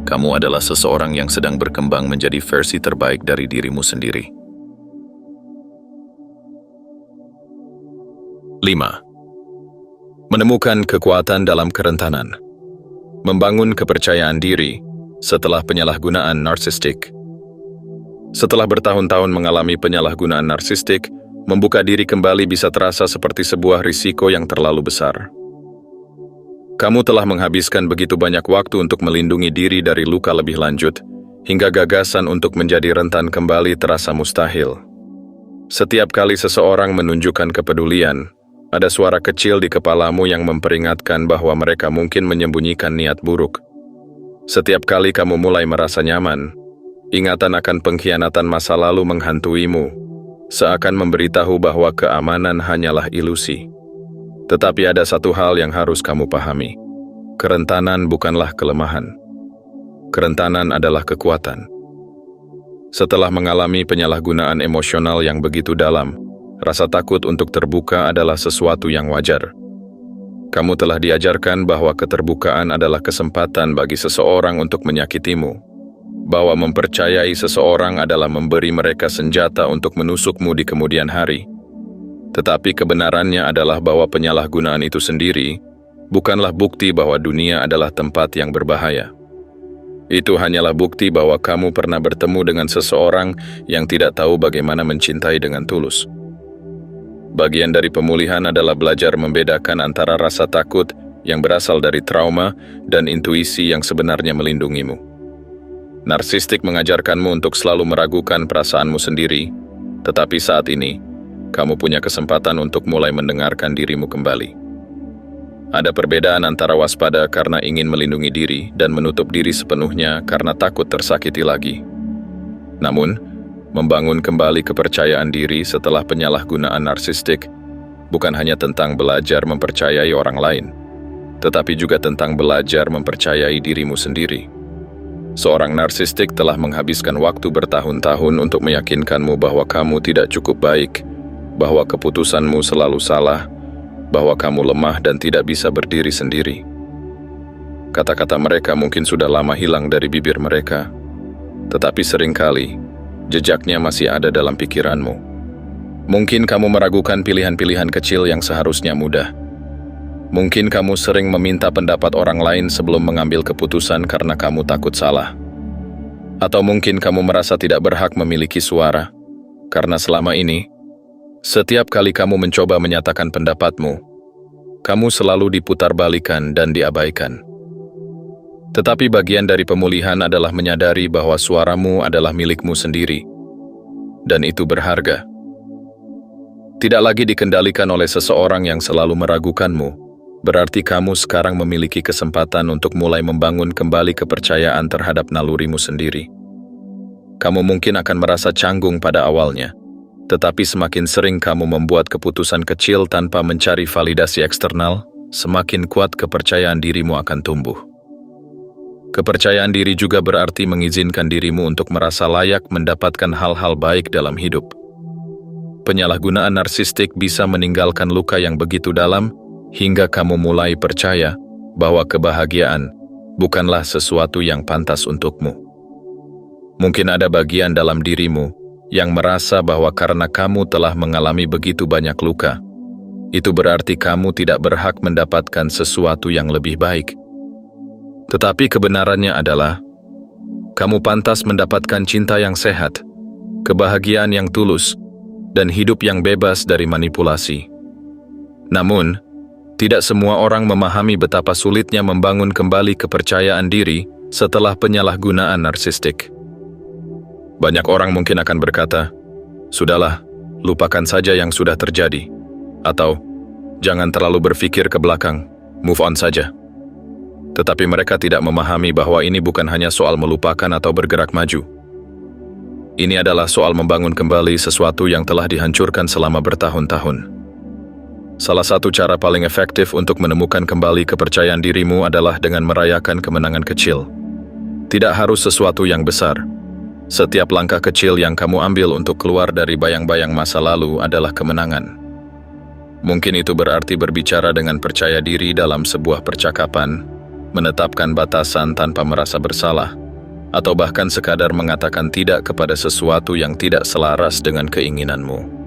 Kamu adalah seseorang yang sedang berkembang menjadi versi terbaik dari dirimu sendiri. 5. Menemukan kekuatan dalam kerentanan. Membangun kepercayaan diri setelah penyalahgunaan narsistik. Setelah bertahun-tahun mengalami penyalahgunaan narsistik, membuka diri kembali bisa terasa seperti sebuah risiko yang terlalu besar. Kamu telah menghabiskan begitu banyak waktu untuk melindungi diri dari luka lebih lanjut, hingga gagasan untuk menjadi rentan kembali terasa mustahil. Setiap kali seseorang menunjukkan kepedulian, ada suara kecil di kepalamu yang memperingatkan bahwa mereka mungkin menyembunyikan niat buruk. Setiap kali kamu mulai merasa nyaman, ingatan akan pengkhianatan masa lalu menghantuimu, seakan memberitahu bahwa keamanan hanyalah ilusi. Tetapi ada satu hal yang harus kamu pahami. Kerentanan bukanlah kelemahan. Kerentanan adalah kekuatan. Setelah mengalami penyalahgunaan emosional yang begitu dalam, rasa takut untuk terbuka adalah sesuatu yang wajar. Kamu telah diajarkan bahwa keterbukaan adalah kesempatan bagi seseorang untuk menyakitimu, bahwa mempercayai seseorang adalah memberi mereka senjata untuk menusukmu di kemudian hari. Tetapi kebenarannya adalah bahwa penyalahgunaan itu sendiri bukanlah bukti bahwa dunia adalah tempat yang berbahaya. Itu hanyalah bukti bahwa kamu pernah bertemu dengan seseorang yang tidak tahu bagaimana mencintai dengan tulus. Bagian dari pemulihan adalah belajar membedakan antara rasa takut yang berasal dari trauma dan intuisi yang sebenarnya melindungimu. Narsistik mengajarkanmu untuk selalu meragukan perasaanmu sendiri, tetapi saat ini, kamu punya kesempatan untuk mulai mendengarkan dirimu kembali. Ada perbedaan antara waspada karena ingin melindungi diri dan menutup diri sepenuhnya karena takut tersakiti lagi. Namun, membangun kembali kepercayaan diri setelah penyalahgunaan narsistik bukan hanya tentang belajar mempercayai orang lain, tetapi juga tentang belajar mempercayai dirimu sendiri. Seorang narsistik telah menghabiskan waktu bertahun-tahun untuk meyakinkanmu bahwa kamu tidak cukup baik, bahwa keputusanmu selalu salah, bahwa kamu lemah dan tidak bisa berdiri sendiri. Kata-kata mereka mungkin sudah lama hilang dari bibir mereka, tetapi seringkali jejaknya masih ada dalam pikiranmu. Mungkin kamu meragukan pilihan-pilihan kecil yang seharusnya mudah. Mungkin kamu sering meminta pendapat orang lain sebelum mengambil keputusan karena kamu takut salah. Atau mungkin kamu merasa tidak berhak memiliki suara, karena selama ini, setiap kali kamu mencoba menyatakan pendapatmu, kamu selalu diputarbalikan dan diabaikan. Tetapi bagian dari pemulihan adalah menyadari bahwa suaramu adalah milikmu sendiri, dan itu berharga. Tidak lagi dikendalikan oleh seseorang yang selalu meragukanmu, berarti kamu sekarang memiliki kesempatan untuk mulai membangun kembali kepercayaan terhadap nalurimu sendiri. Kamu mungkin akan merasa canggung pada awalnya, tetapi semakin sering kamu membuat keputusan kecil tanpa mencari validasi eksternal, semakin kuat kepercayaan dirimu akan tumbuh. Kepercayaan diri juga berarti mengizinkan dirimu untuk merasa layak mendapatkan hal-hal baik dalam hidup. Penyalahgunaan narsistik bisa meninggalkan luka yang begitu dalam hingga kamu mulai percaya bahwa kebahagiaan bukanlah sesuatu yang pantas untukmu. Mungkin ada bagian dalam dirimu yang merasa bahwa karena kamu telah mengalami begitu banyak luka, itu berarti kamu tidak berhak mendapatkan sesuatu yang lebih baik. Tetapi kebenarannya adalah, kamu pantas mendapatkan cinta yang sehat, kebahagiaan yang tulus, dan hidup yang bebas dari manipulasi. Namun, tidak semua orang memahami betapa sulitnya membangun kembali kepercayaan diri setelah penyalahgunaan narsistik. Banyak orang mungkin akan berkata, "Sudahlah, lupakan saja yang sudah terjadi." Atau, "Jangan terlalu berpikir ke belakang, move on saja." Tetapi mereka tidak memahami bahwa ini bukan hanya soal melupakan atau bergerak maju. Ini adalah soal membangun kembali sesuatu yang telah dihancurkan selama bertahun-tahun. Salah satu cara paling efektif untuk menemukan kembali kepercayaan dirimu adalah dengan merayakan kemenangan kecil. Tidak harus sesuatu yang besar. Setiap langkah kecil yang kamu ambil untuk keluar dari bayang-bayang masa lalu adalah kemenangan. Mungkin itu berarti berbicara dengan percaya diri dalam sebuah percakapan, menetapkan batasan tanpa merasa bersalah, atau bahkan sekadar mengatakan tidak kepada sesuatu yang tidak selaras dengan keinginanmu.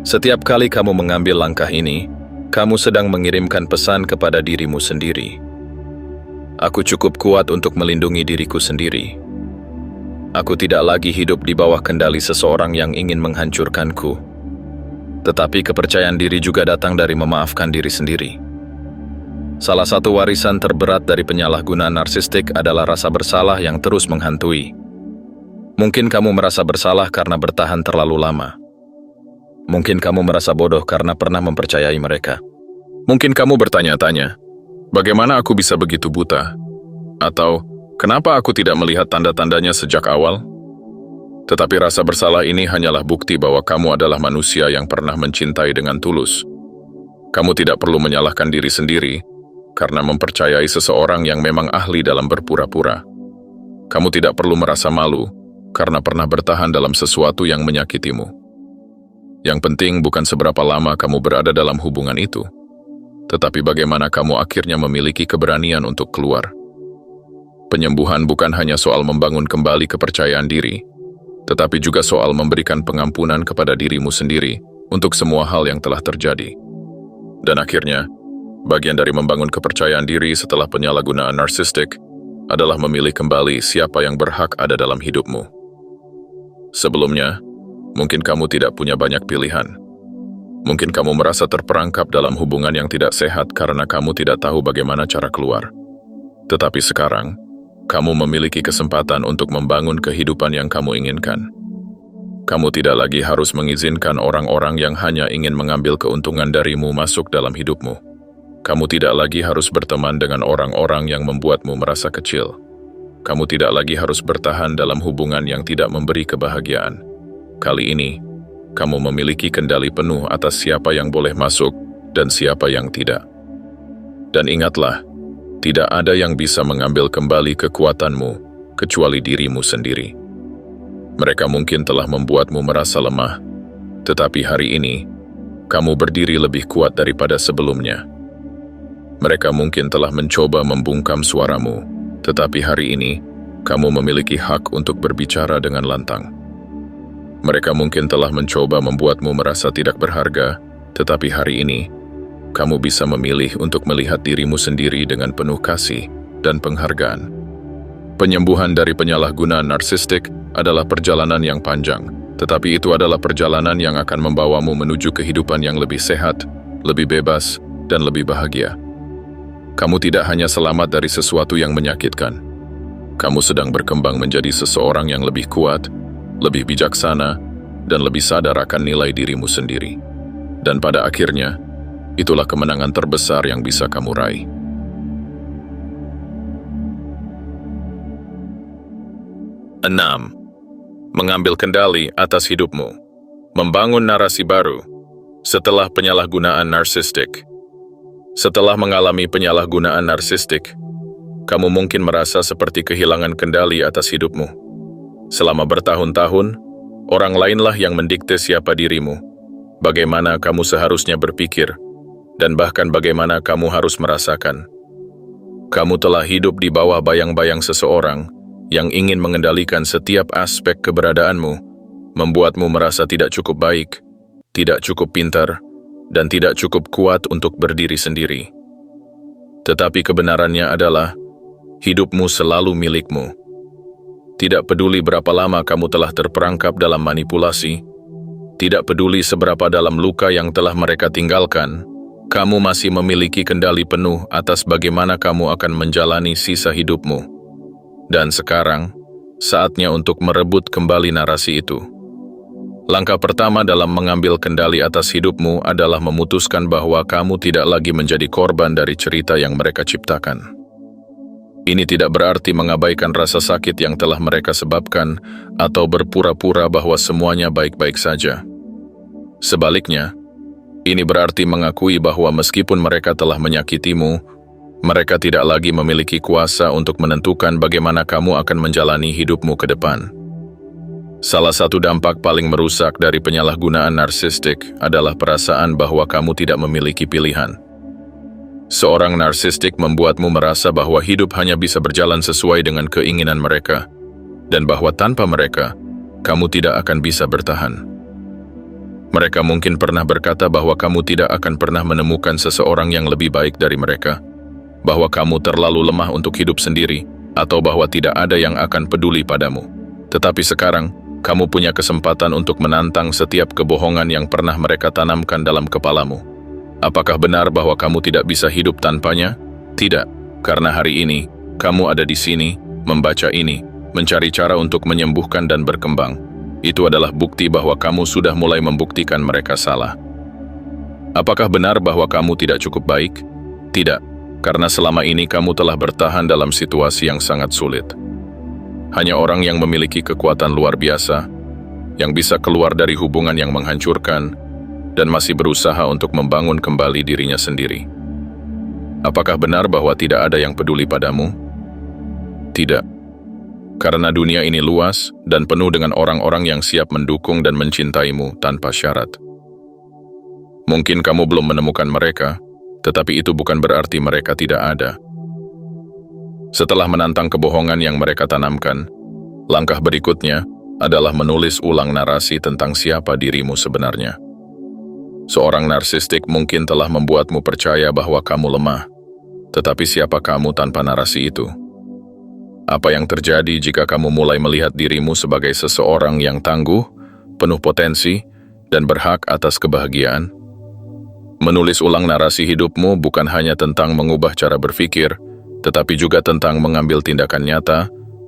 Setiap kali kamu mengambil langkah ini, kamu sedang mengirimkan pesan kepada dirimu sendiri. Aku cukup kuat untuk melindungi diriku sendiri. Aku tidak lagi hidup di bawah kendali seseorang yang ingin menghancurkanku. Tetapi kepercayaan diri juga datang dari memaafkan diri sendiri. Salah satu warisan terberat dari penyalahgunaan narsistik adalah rasa bersalah yang terus menghantui. Mungkin kamu merasa bersalah karena bertahan terlalu lama. Mungkin kamu merasa bodoh karena pernah mempercayai mereka. Mungkin kamu bertanya-tanya, bagaimana aku bisa begitu buta? Atau, kenapa aku tidak melihat tanda-tandanya sejak awal? Tetapi rasa bersalah ini hanyalah bukti bahwa kamu adalah manusia yang pernah mencintai dengan tulus. Kamu tidak perlu menyalahkan diri sendiri, karena mempercayai seseorang yang memang ahli dalam berpura-pura. Kamu tidak perlu merasa malu, karena pernah bertahan dalam sesuatu yang menyakitimu. Yang penting bukan seberapa lama kamu berada dalam hubungan itu, tetapi bagaimana kamu akhirnya memiliki keberanian untuk keluar. Penyembuhan bukan hanya soal membangun kembali kepercayaan diri, tetapi juga soal memberikan pengampunan kepada dirimu sendiri untuk semua hal yang telah terjadi. Dan akhirnya, bagian dari membangun kepercayaan diri setelah penyalahgunaan narsistik adalah memilih kembali siapa yang berhak ada dalam hidupmu. Sebelumnya, mungkin kamu tidak punya banyak pilihan. Mungkin kamu merasa terperangkap dalam hubungan yang tidak sehat karena kamu tidak tahu bagaimana cara keluar. Tetapi sekarang, kamu memiliki kesempatan untuk membangun kehidupan yang kamu inginkan. Kamu tidak lagi harus mengizinkan orang-orang yang hanya ingin mengambil keuntungan darimu masuk dalam hidupmu. Kamu tidak lagi harus berteman dengan orang-orang yang membuatmu merasa kecil. Kamu tidak lagi harus bertahan dalam hubungan yang tidak memberi kebahagiaan. Kali ini, kamu memiliki kendali penuh atas siapa yang boleh masuk dan siapa yang tidak. Dan ingatlah, tidak ada yang bisa mengambil kembali kekuatanmu kecuali dirimu sendiri. Mereka mungkin telah membuatmu merasa lemah, tetapi hari ini, kamu berdiri lebih kuat daripada sebelumnya. Mereka mungkin telah mencoba membungkam suaramu, tetapi hari ini, kamu memiliki hak untuk berbicara dengan lantang. Mereka mungkin telah mencoba membuatmu merasa tidak berharga, tetapi hari ini, kamu bisa memilih untuk melihat dirimu sendiri dengan penuh kasih dan penghargaan. Penyembuhan dari penyalahgunaan narsistik adalah perjalanan yang panjang, tetapi itu adalah perjalanan yang akan membawamu menuju kehidupan yang lebih sehat, lebih bebas, dan lebih bahagia. Kamu tidak hanya selamat dari sesuatu yang menyakitkan. Kamu sedang berkembang menjadi seseorang yang lebih kuat, lebih bijaksana, dan lebih sadar akan nilai dirimu sendiri. Dan pada akhirnya, itulah kemenangan terbesar yang bisa kamu raih. Enam, mengambil kendali atas hidupmu. Membangun narasi baru setelah penyalahgunaan narsistik. Setelah mengalami penyalahgunaan narsistik, kamu mungkin merasa seperti kehilangan kendali atas hidupmu. Selama bertahun-tahun, orang lainlah yang mendikte siapa dirimu, bagaimana kamu seharusnya berpikir, dan bahkan bagaimana kamu harus merasakan. Kamu telah hidup di bawah bayang-bayang seseorang yang ingin mengendalikan setiap aspek keberadaanmu, membuatmu merasa tidak cukup baik, tidak cukup pintar, dan tidak cukup kuat untuk berdiri sendiri. Tetapi kebenarannya adalah, hidupmu selalu milikmu. Tidak peduli berapa lama kamu telah terperangkap dalam manipulasi, tidak peduli seberapa dalam luka yang telah mereka tinggalkan, kamu masih memiliki kendali penuh atas bagaimana kamu akan menjalani sisa hidupmu. Dan sekarang, saatnya untuk merebut kembali narasi itu. Langkah pertama dalam mengambil kendali atas hidupmu adalah memutuskan bahwa kamu tidak lagi menjadi korban dari cerita yang mereka ciptakan. Ini tidak berarti mengabaikan rasa sakit yang telah mereka sebabkan atau berpura-pura bahwa semuanya baik-baik saja. Sebaliknya, ini berarti mengakui bahwa meskipun mereka telah menyakitimu, mereka tidak lagi memiliki kuasa untuk menentukan bagaimana kamu akan menjalani hidupmu ke depan. Salah satu dampak paling merusak dari penyalahgunaan narsistik adalah perasaan bahwa kamu tidak memiliki pilihan. Seorang narsistik membuatmu merasa bahwa hidup hanya bisa berjalan sesuai dengan keinginan mereka, dan bahwa tanpa mereka, kamu tidak akan bisa bertahan. Mereka mungkin pernah berkata bahwa kamu tidak akan pernah menemukan seseorang yang lebih baik dari mereka, bahwa kamu terlalu lemah untuk hidup sendiri, atau bahwa tidak ada yang akan peduli padamu. Tetapi sekarang, kamu punya kesempatan untuk menantang setiap kebohongan yang pernah mereka tanamkan dalam kepalamu. Apakah benar bahwa kamu tidak bisa hidup tanpanya? Tidak, karena hari ini, kamu ada di sini, membaca ini, mencari cara untuk menyembuhkan dan berkembang. Itu adalah bukti bahwa kamu sudah mulai membuktikan mereka salah. Apakah benar bahwa kamu tidak cukup baik? Tidak, karena selama ini kamu telah bertahan dalam situasi yang sangat sulit. Hanya orang yang memiliki kekuatan luar biasa, yang bisa keluar dari hubungan yang menghancurkan, dan masih berusaha untuk membangun kembali dirinya sendiri. Apakah benar bahwa tidak ada yang peduli padamu? Tidak. Karena dunia ini luas dan penuh dengan orang-orang yang siap mendukung dan mencintaimu tanpa syarat. Mungkin kamu belum menemukan mereka, tetapi itu bukan berarti mereka tidak ada. Setelah menantang kebohongan yang mereka tanamkan, langkah berikutnya adalah menulis ulang narasi tentang siapa dirimu sebenarnya. Seorang narsistik mungkin telah membuatmu percaya bahwa kamu lemah, tetapi siapa kamu tanpa narasi itu? Apa yang terjadi jika kamu mulai melihat dirimu sebagai seseorang yang tangguh, penuh potensi, dan berhak atas kebahagiaan? Menulis ulang narasi hidupmu bukan hanya tentang mengubah cara berpikir, tetapi juga tentang mengambil tindakan nyata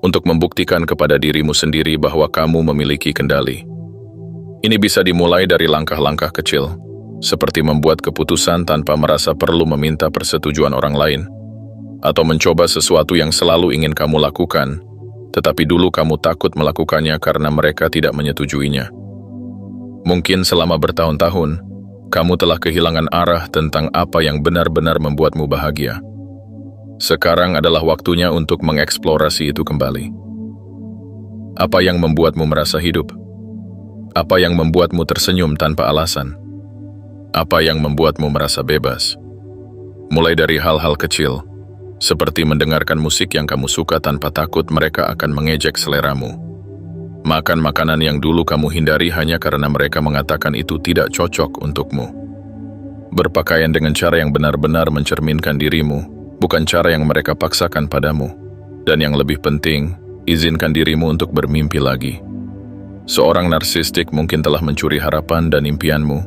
untuk membuktikan kepada dirimu sendiri bahwa kamu memiliki kendali. Ini bisa dimulai dari langkah-langkah kecil, seperti membuat keputusan tanpa merasa perlu meminta persetujuan orang lain, atau mencoba sesuatu yang selalu ingin kamu lakukan, tetapi dulu kamu takut melakukannya karena mereka tidak menyetujuinya. Mungkin selama bertahun-tahun, kamu telah kehilangan arah tentang apa yang benar-benar membuatmu bahagia. Sekarang adalah waktunya untuk mengeksplorasi itu kembali. Apa yang membuatmu merasa hidup? Apa yang membuatmu tersenyum tanpa alasan? Apa yang membuatmu merasa bebas? Mulai dari hal-hal kecil, seperti mendengarkan musik yang kamu suka tanpa takut mereka akan mengejek seleramu. Makan makanan yang dulu kamu hindari hanya karena mereka mengatakan itu tidak cocok untukmu. Berpakaian dengan cara yang benar-benar mencerminkan dirimu, bukan cara yang mereka paksakan padamu. Dan yang lebih penting, izinkan dirimu untuk bermimpi lagi. Seorang narsistik mungkin telah mencuri harapan dan impianmu,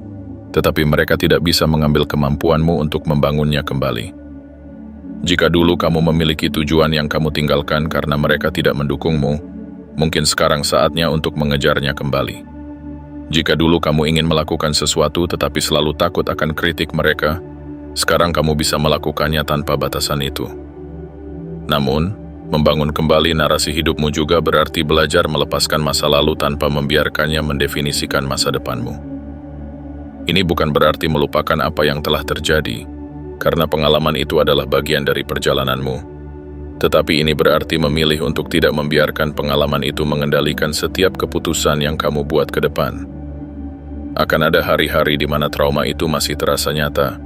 tetapi mereka tidak bisa mengambil kemampuanmu untuk membangunnya kembali. Jika dulu kamu memiliki tujuan yang kamu tinggalkan karena mereka tidak mendukungmu, mungkin sekarang saatnya untuk mengejarnya kembali. Jika dulu kamu ingin melakukan sesuatu tetapi selalu takut akan kritik mereka, sekarang kamu bisa melakukannya tanpa batasan itu. Namun, membangun kembali narasi hidupmu juga berarti belajar melepaskan masa lalu tanpa membiarkannya mendefinisikan masa depanmu. Ini bukan berarti melupakan apa yang telah terjadi, karena pengalaman itu adalah bagian dari perjalananmu. Tetapi ini berarti memilih untuk tidak membiarkan pengalaman itu mengendalikan setiap keputusan yang kamu buat ke depan. Akan ada hari-hari di mana trauma itu masih terasa nyata.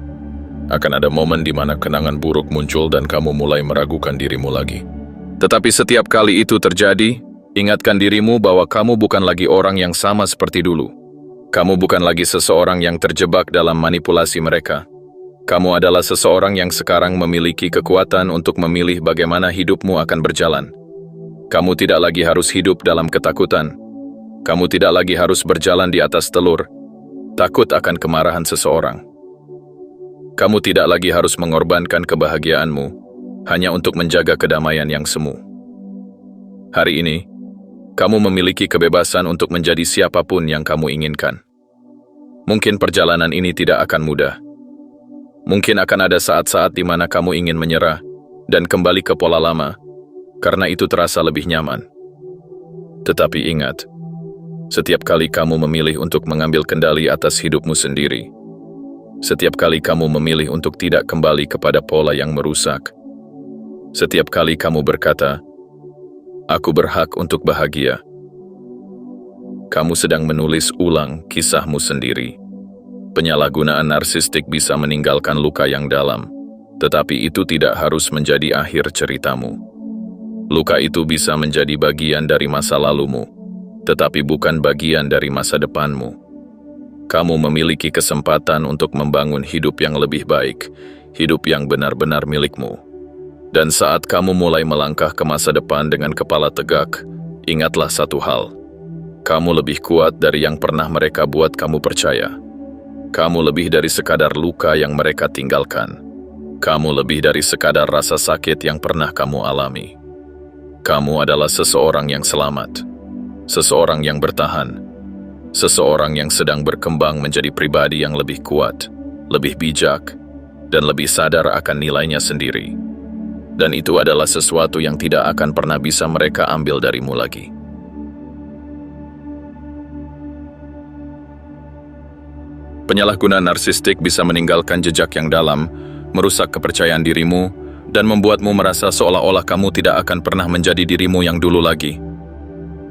Akan ada momen di mana kenangan buruk muncul dan kamu mulai meragukan dirimu lagi. Tetapi setiap kali itu terjadi, ingatkan dirimu bahwa kamu bukan lagi orang yang sama seperti dulu. Kamu bukan lagi seseorang yang terjebak dalam manipulasi mereka. Kamu adalah seseorang yang sekarang memiliki kekuatan untuk memilih bagaimana hidupmu akan berjalan. Kamu tidak lagi harus hidup dalam ketakutan. Kamu tidak lagi harus berjalan di atas telur, takut akan kemarahan seseorang. Kamu tidak lagi harus mengorbankan kebahagiaanmu hanya untuk menjaga kedamaian yang semu. Hari ini, kamu memiliki kebebasan untuk menjadi siapapun yang kamu inginkan. Mungkin perjalanan ini tidak akan mudah. Mungkin akan ada saat-saat di mana kamu ingin menyerah dan kembali ke pola lama, karena itu terasa lebih nyaman. Tetapi ingat, setiap kali kamu memilih untuk mengambil kendali atas hidupmu sendiri, setiap kali kamu memilih untuk tidak kembali kepada pola yang merusak, setiap kali kamu berkata, "Aku berhak untuk bahagia," kamu sedang menulis ulang kisahmu sendiri. Penyalahgunaan narsistik bisa meninggalkan luka yang dalam, tetapi itu tidak harus menjadi akhir ceritamu. Luka itu bisa menjadi bagian dari masa lalumu, tetapi bukan bagian dari masa depanmu. Kamu memiliki kesempatan untuk membangun hidup yang lebih baik, hidup yang benar-benar milikmu. Dan saat kamu mulai melangkah ke masa depan dengan kepala tegak, ingatlah satu hal. Kamu lebih kuat dari yang pernah mereka buat kamu percaya. Kamu lebih dari sekadar luka yang mereka tinggalkan. Kamu lebih dari sekadar rasa sakit yang pernah kamu alami. Kamu adalah seseorang yang selamat, seseorang yang bertahan, seseorang yang sedang berkembang menjadi pribadi yang lebih kuat, lebih bijak, dan lebih sadar akan nilainya sendiri. Dan itu adalah sesuatu yang tidak akan pernah bisa mereka ambil darimu lagi. Penyalahgunaan narsistik bisa meninggalkan jejak yang dalam, merusak kepercayaan dirimu, dan membuatmu merasa seolah-olah kamu tidak akan pernah menjadi dirimu yang dulu lagi.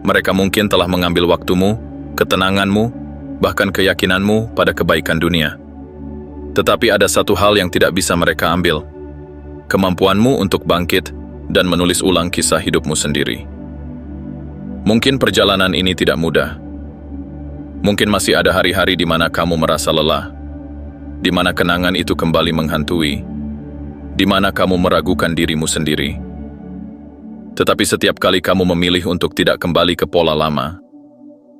Mereka mungkin telah mengambil waktumu, ketenanganmu, bahkan keyakinanmu pada kebaikan dunia. Tetapi ada satu hal yang tidak bisa mereka ambil, kemampuanmu untuk bangkit dan menulis ulang kisah hidupmu sendiri. Mungkin perjalanan ini tidak mudah. Mungkin masih ada hari-hari di mana kamu merasa lelah, di mana kenangan itu kembali menghantui, di mana kamu meragukan dirimu sendiri. Tetapi setiap kali kamu memilih untuk tidak kembali ke pola lama,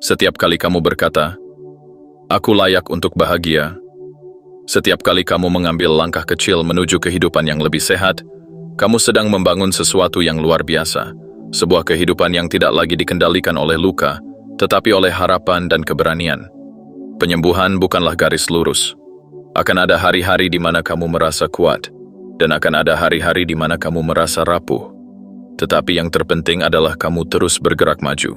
setiap kali kamu berkata, "Aku layak untuk bahagia," setiap kali kamu mengambil langkah kecil menuju kehidupan yang lebih sehat, kamu sedang membangun sesuatu yang luar biasa, sebuah kehidupan yang tidak lagi dikendalikan oleh luka, tetapi oleh harapan dan keberanian. Penyembuhan bukanlah garis lurus. Akan ada hari-hari di mana kamu merasa kuat, dan akan ada hari-hari di mana kamu merasa rapuh. Tetapi yang terpenting adalah kamu terus bergerak maju.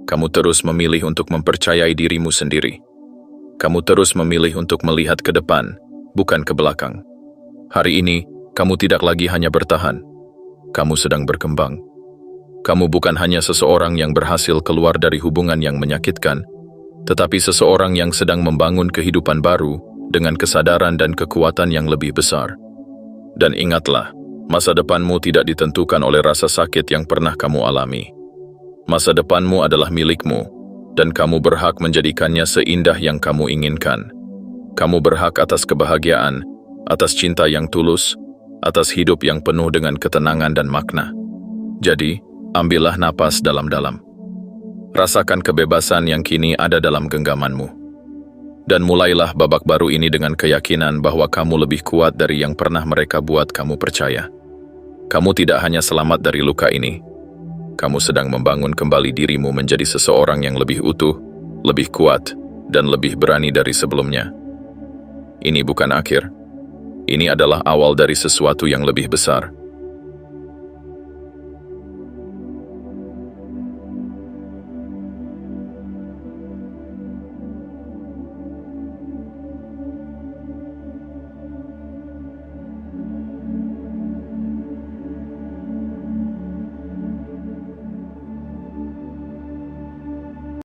Kamu terus memilih untuk mempercayai dirimu sendiri. Kamu terus memilih untuk melihat ke depan, bukan ke belakang. Hari ini, kamu tidak lagi hanya bertahan. Kamu sedang berkembang. Kamu bukan hanya seseorang yang berhasil keluar dari hubungan yang menyakitkan, tetapi seseorang yang sedang membangun kehidupan baru dengan kesadaran dan kekuatan yang lebih besar. Dan ingatlah, masa depanmu tidak ditentukan oleh rasa sakit yang pernah kamu alami. Masa depanmu adalah milikmu, dan kamu berhak menjadikannya seindah yang kamu inginkan. Kamu berhak atas kebahagiaan, atas cinta yang tulus, atas hidup yang penuh dengan ketenangan dan makna. Jadi, ambillah napas dalam-dalam. Rasakan kebebasan yang kini ada dalam genggamanmu. Dan mulailah babak baru ini dengan keyakinan bahwa kamu lebih kuat dari yang pernah mereka buat kamu percaya. Kamu tidak hanya selamat dari luka ini, kamu sedang membangun kembali dirimu menjadi seseorang yang lebih utuh, lebih kuat, dan lebih berani dari sebelumnya. Ini bukan akhir. Ini adalah awal dari sesuatu yang lebih besar.